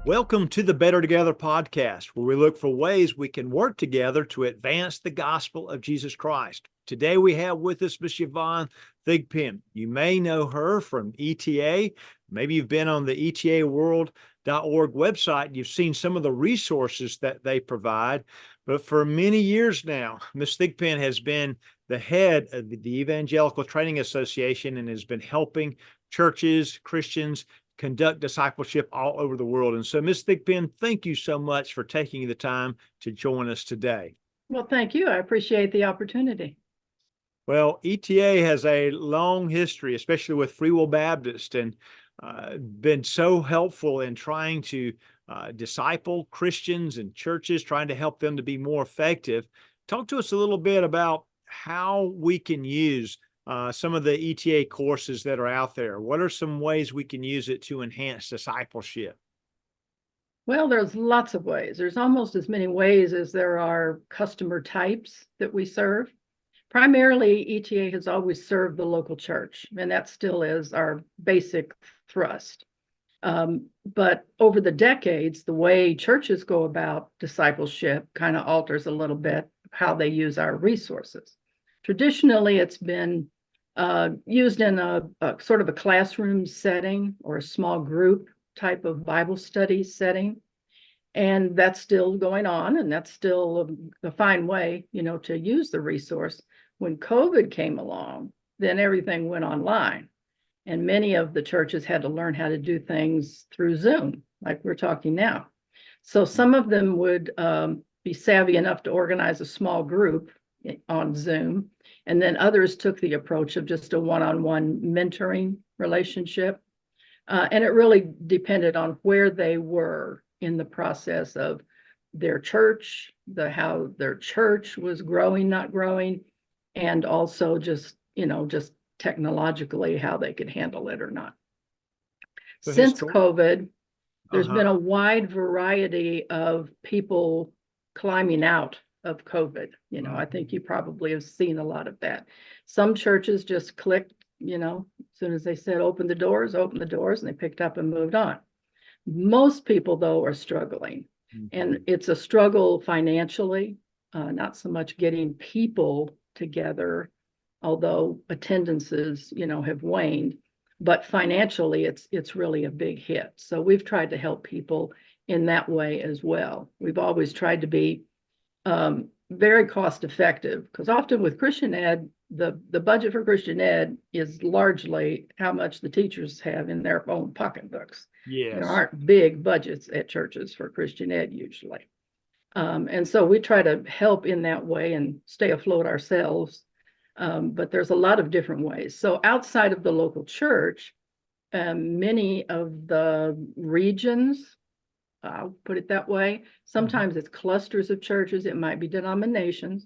Welcome to the Better Together podcast, where we look for ways we can work together to advance the gospel of Jesus Christ. Today we have with us Miss Yvonne Thigpen. You may know her from ETA. Maybe you've been on the etaworld.org website. You've seen some of the resources that they provide. But for many years now, Miss Thigpen has been the head of the Evangelical Training Association and has been helping churches, Christians, conduct discipleship all over the world. And so, Ms. Thigpen, thank you so much for taking the time to join us today. Well, thank you. I appreciate the opportunity. Well, ETA has a long history, especially with Free Will Baptist, and been so helpful in trying to disciple Christians and churches, trying to help them to be more effective. Talk to us a little bit about how we can use some of the ETA courses that are out there. What are some ways we can use it to enhance discipleship? Well, there's lots of ways. There's almost as many ways as there are customer types that we serve. Primarily, ETA has always served the local church, and that still is our basic thrust. But over the decades, the way churches go about discipleship kind of alters a little bit how they use our resources. Traditionally, it's been used in a sort of a classroom setting or a small group type of Bible study setting. And that's still going on, and that's still a fine way, to use the resource. When COVID came along, then everything went online. And many of the churches had to learn how to do things through Zoom, like we're talking now. So some of them would be savvy enough to organize a small group on Zoom. And then others took the approach of just a one-on-one mentoring relationship. And it really depended on where they were in the process of their church, how their church was growing, not growing, and also just technologically how they could handle it or not. So since COVID, there's been a wide variety of people climbing out of COVID. I think you probably have seen a lot of that. Some churches just clicked, as soon as they said open the doors, and they picked up and moved on. Most people, though, are struggling. And it's a struggle financially, not so much getting people together, although attendances, have waned. But financially, it's really a big hit. So we've tried to help people in that way as well. We've always tried to be very cost effective, because often with Christian ed, the budget for Christian ed is largely how much the teachers have in their own pocketbooks. Yes. There aren't big budgets at churches for Christian ed usually. And so we try to help in that way and stay afloat ourselves. But there's a lot of different ways. So outside of the local church, many of the regions, I'll put it that way. Sometimes it's clusters of churches. It might be denominations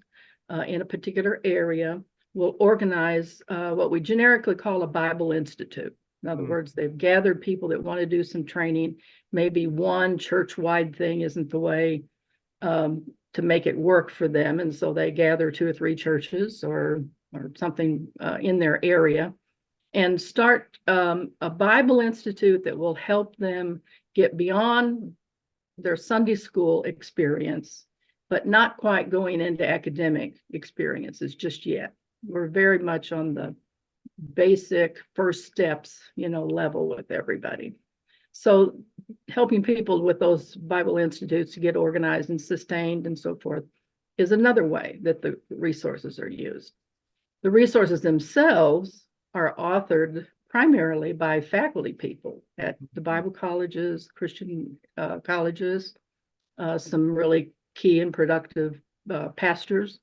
in a particular area will organize what we generically call a Bible Institute. In other words, they've gathered people that want to do some training. Maybe one church-wide thing isn't the way to make it work for them. And so they gather 2 or 3 churches or something in their area and start a Bible Institute that will help them get beyond their Sunday school experience, but not quite going into academic experiences just yet. We're very much on the basic first steps, level with everybody. So helping people with those Bible Institutes to get organized and sustained and so forth is another way that the resources are used. The resources themselves are authored primarily by faculty people at the Bible colleges, Christian colleges, some really key and productive pastors.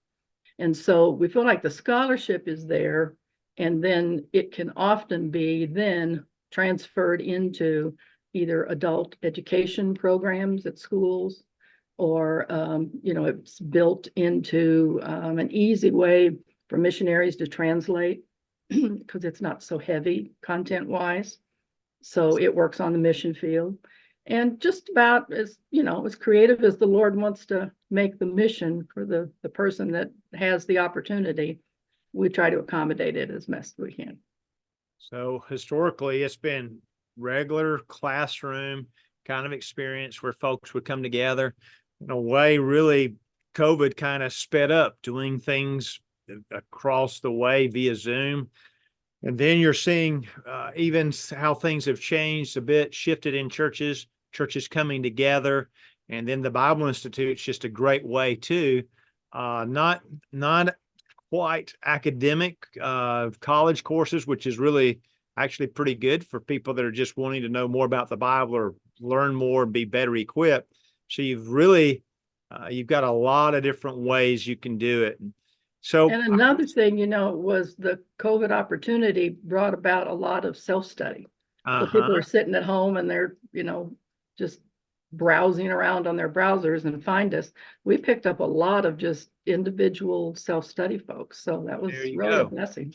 And so we feel like the scholarship is there, and then it can often be then transferred into either adult education programs at schools, or it's built into an easy way for missionaries to translate, because it's not so heavy content-wise. So it works on the mission field. And just about as creative as the Lord wants to make the mission for the person that has the opportunity, we try to accommodate it as best we can. So historically, it's been regular classroom kind of experience where folks would come together. In a way, really, COVID kind of sped up doing things across the way via Zoom. And then you're seeing even how things have changed a bit, shifted in churches, churches coming together. And then the Bible Institute's just a great way too. Not quite academic college courses, which is really actually pretty good for people that are just wanting to know more about the Bible or learn more and be better equipped. So you've got a lot of different ways you can do it. So, and another thing, was the COVID opportunity brought about a lot of self-study. So people are sitting at home and they're, just browsing around on their browsers and find us. We picked up a lot of just individual self-study folks. So that was really a blessing.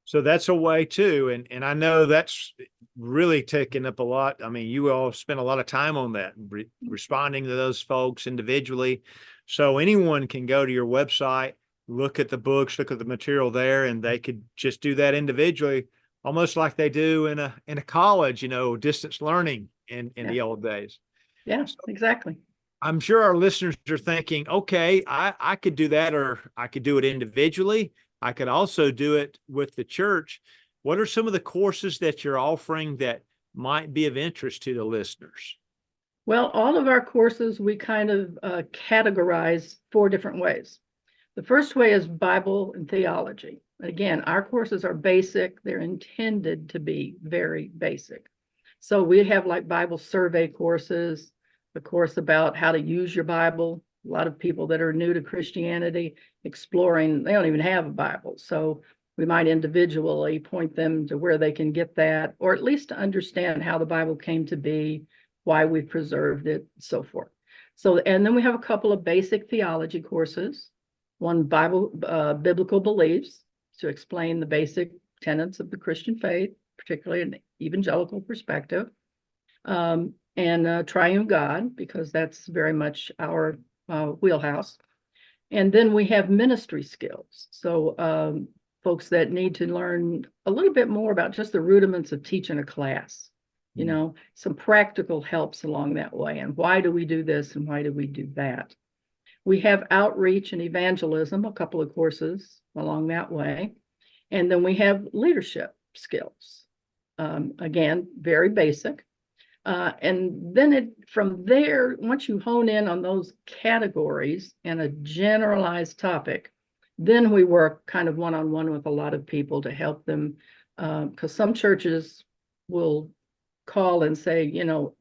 So that's a way too. And I know that's really taken up a lot. I mean, you all spent a lot of time on that, responding to those folks individually. So anyone can go to your website, look at the books, look at the material there, and they could just do that individually, almost like they do in a college, distance learning in the old days. Yeah, exactly. I'm sure our listeners are thinking, okay, I could do that, or I could do it individually. I could also do it with the church. What are some of the courses that you're offering that might be of interest to the listeners? Well, all of our courses, we kind of categorize 4 different ways. The first way is Bible and theology. Again, our courses are basic. They're intended to be very basic. So we have like Bible survey courses, a course about how to use your Bible. A lot of people that are new to Christianity, exploring, they don't even have a Bible. So we might individually point them to where they can get that, or at least to understand how the Bible came to be, why we preserved it, so forth. So, and then we have a couple of basic theology courses, one biblical beliefs to explain the basic tenets of the Christian faith, particularly an evangelical perspective, and triune God, because that's very much our wheelhouse. And then we have ministry skills. So folks that need to learn a little bit more about just the rudiments of teaching a class, some practical helps along that way. And why do we do this and why do we do that? We have outreach and evangelism, a couple of courses along that way. And then we have leadership skills. Again, very basic. And then from there, once you hone in on those categories and a generalized topic, then we work kind of one-on-one with a lot of people to help them, because some churches will call and say,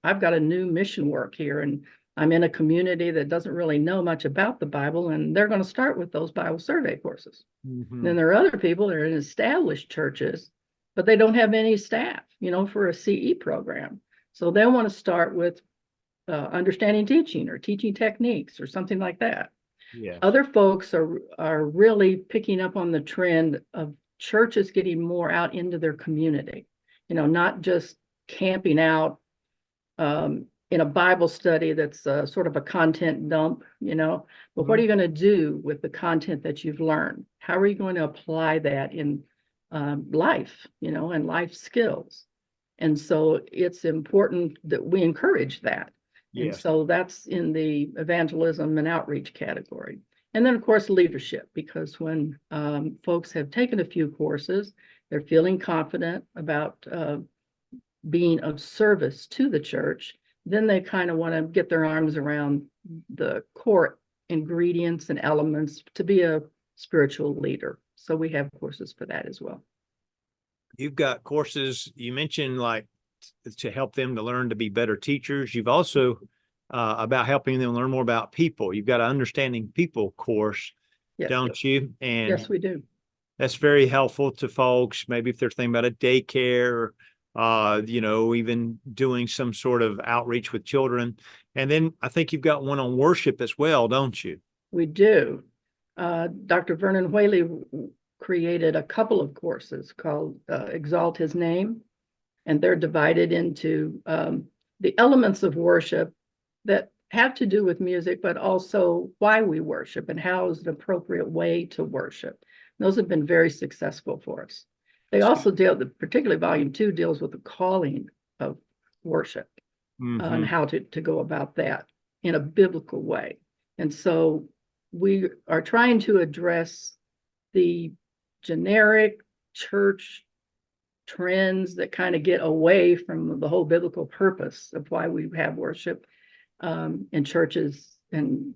I've got a new mission work here and I'm in a community that doesn't really know much about the Bible, and they're going to start with those Bible survey courses. Mm-hmm. Then there are other people that are in established churches, but they don't have any staff, for a CE program. So they want to start with understanding teaching or teaching techniques or something like that. Yes. Other folks are really picking up on the trend of churches getting more out into their community, not just camping out in a Bible study that's sort of a content dump, but what are you going to do with the content that you've learned? How are you going to apply that in life, and life skills? And so it's important that we encourage that. Yes. And so that's in the evangelism and outreach category. And then, of course, leadership, because when folks have taken a few courses, they're feeling confident about being of service to the church, then they kind of want to get their arms around the core ingredients and elements to be a spiritual leader. So we have courses for that as well. You've got courses, you mentioned, like to help them to learn to be better teachers. You've also about helping them learn more about people. You've got an understanding people course, yes, don't you? And yes, we do. That's very helpful to folks. Maybe if they're thinking about a daycare, even doing some sort of outreach with children. And then I think you've got one on worship as well, don't you? We do. Dr. Vernon Whaley created a couple of courses called Exalt His Name, and they're divided into the elements of worship that have to do with music, but also why we worship and how is an appropriate way to worship. Those have been very successful for us. They also particularly Volume 2 deals with the calling of worship. on how to go about that in a biblical way. And so we are trying to address the generic church trends that kind of get away from the whole biblical purpose of why we have worship in churches, and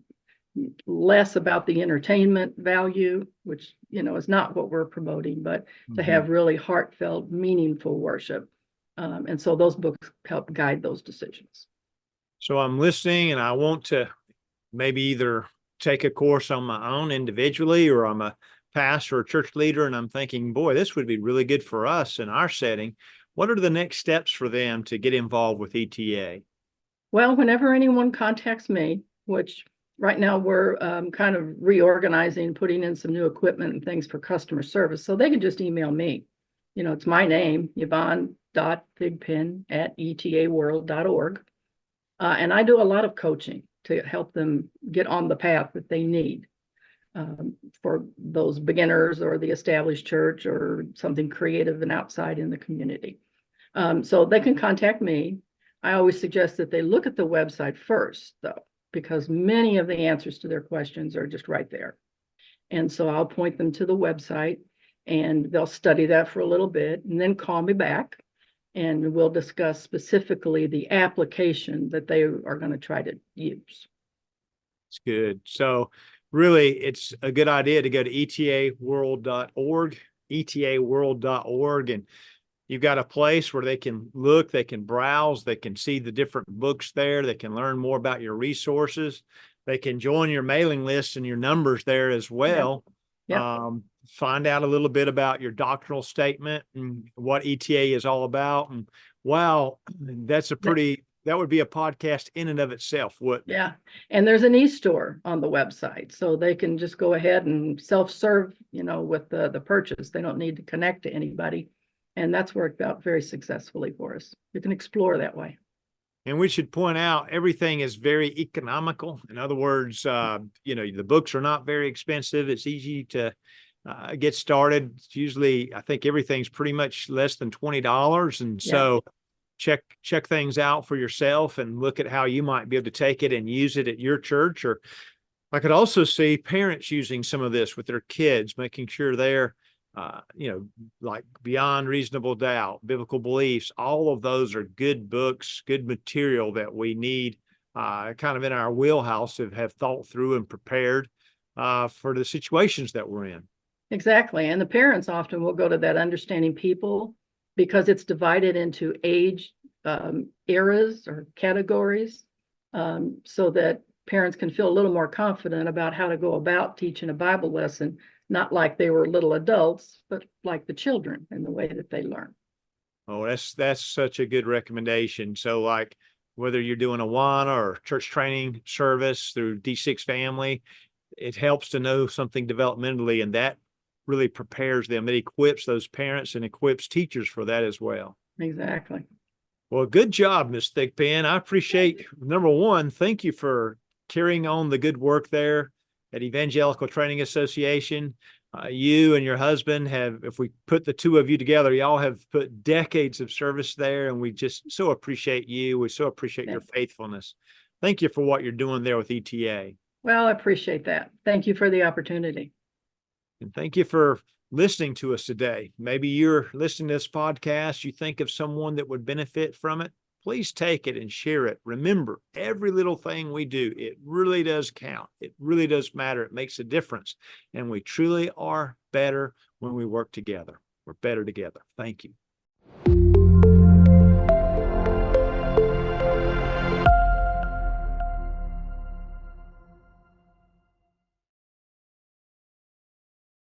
less about the entertainment value, which, you know, is not what we're promoting, but to have really heartfelt, meaningful worship. And so those books help guide those decisions. So I'm listening, and I want to maybe either take a course on my own individually, or I'm a pastor or church leader, and I'm thinking, boy, this would be really good for us in our setting. What are the next steps for them to get involved with ETA? Well, whenever anyone contacts me, which right now we're kind of reorganizing, putting in some new equipment and things for customer service, so they can just email me. You know, it's my name, Yvonne.Thigpen@etaworld.org. And I do a lot of coaching to help them get on the path that they need for those beginners or the established church or something creative and outside in the community. So they can contact me. I always suggest that they look at the website first, though, because many of the answers to their questions are just right there. And so I'll point them to the website, and they'll study that for a little bit and then call me back, and we'll discuss specifically the application that they are going to try to use. It's good. So really, it's a good idea to go to etaworld.org, etaworld.org, and you've got a place where they can look, they can browse, they can see the different books there, they can learn more about your resources, they can join your mailing list and your numbers there as well. Find out a little bit about your doctrinal statement and what ETA is all about. And wow, that's a pretty, that would be a podcast in and of itself, wouldn't it? Yeah. And there's an e-store on the website, so they can just go ahead and self-serve, you know, with the purchase. They don't need to connect to anybody. And that's worked out very successfully for us. You can explore that way. And we should point out, everything is very economical. In other words, you know, the books are not very expensive. It's easy to get started. It's usually, I think everything's pretty much less than $20. And so check things out for yourself and look at how you might be able to take it and use it at your church. Or I could also see parents using some of this with their kids, making sure they're, you know, like Beyond Reasonable Doubt, Biblical Beliefs, all of those are good books, good material that we need kind of in our wheelhouse to have thought through and prepared for the situations that we're in. Exactly. And the parents often will go to that Understanding People because it's divided into age eras or categories, so that parents can feel a little more confident about how to go about teaching a Bible lesson, not like they were little adults, but like the children in the way that they learn. Oh, that's such a good recommendation. So like whether you're doing a Awana or church training service through D6 Family, it helps to know something developmentally, and that really prepares them. It equips those parents and equips teachers for that as well. Exactly. Well, good job, Ms. Thigpen. I appreciate, number one, thank you for carrying on the good work there at Evangelical Training Association. You and your husband have, if we put the two of you together, y'all have put decades of service there, and we just so appreciate you. We so appreciate your faithfulness. Thank you for what you're doing there with ETA. Well, I appreciate that. Thank you for the opportunity. And thank you for listening to us today. Maybe you're listening to this podcast, you think of someone that would benefit from it. Please take it and share it. Remember, every little thing we do, it really does count. It really does matter. It makes a difference. And we truly are better when we work together. We're better together. Thank you.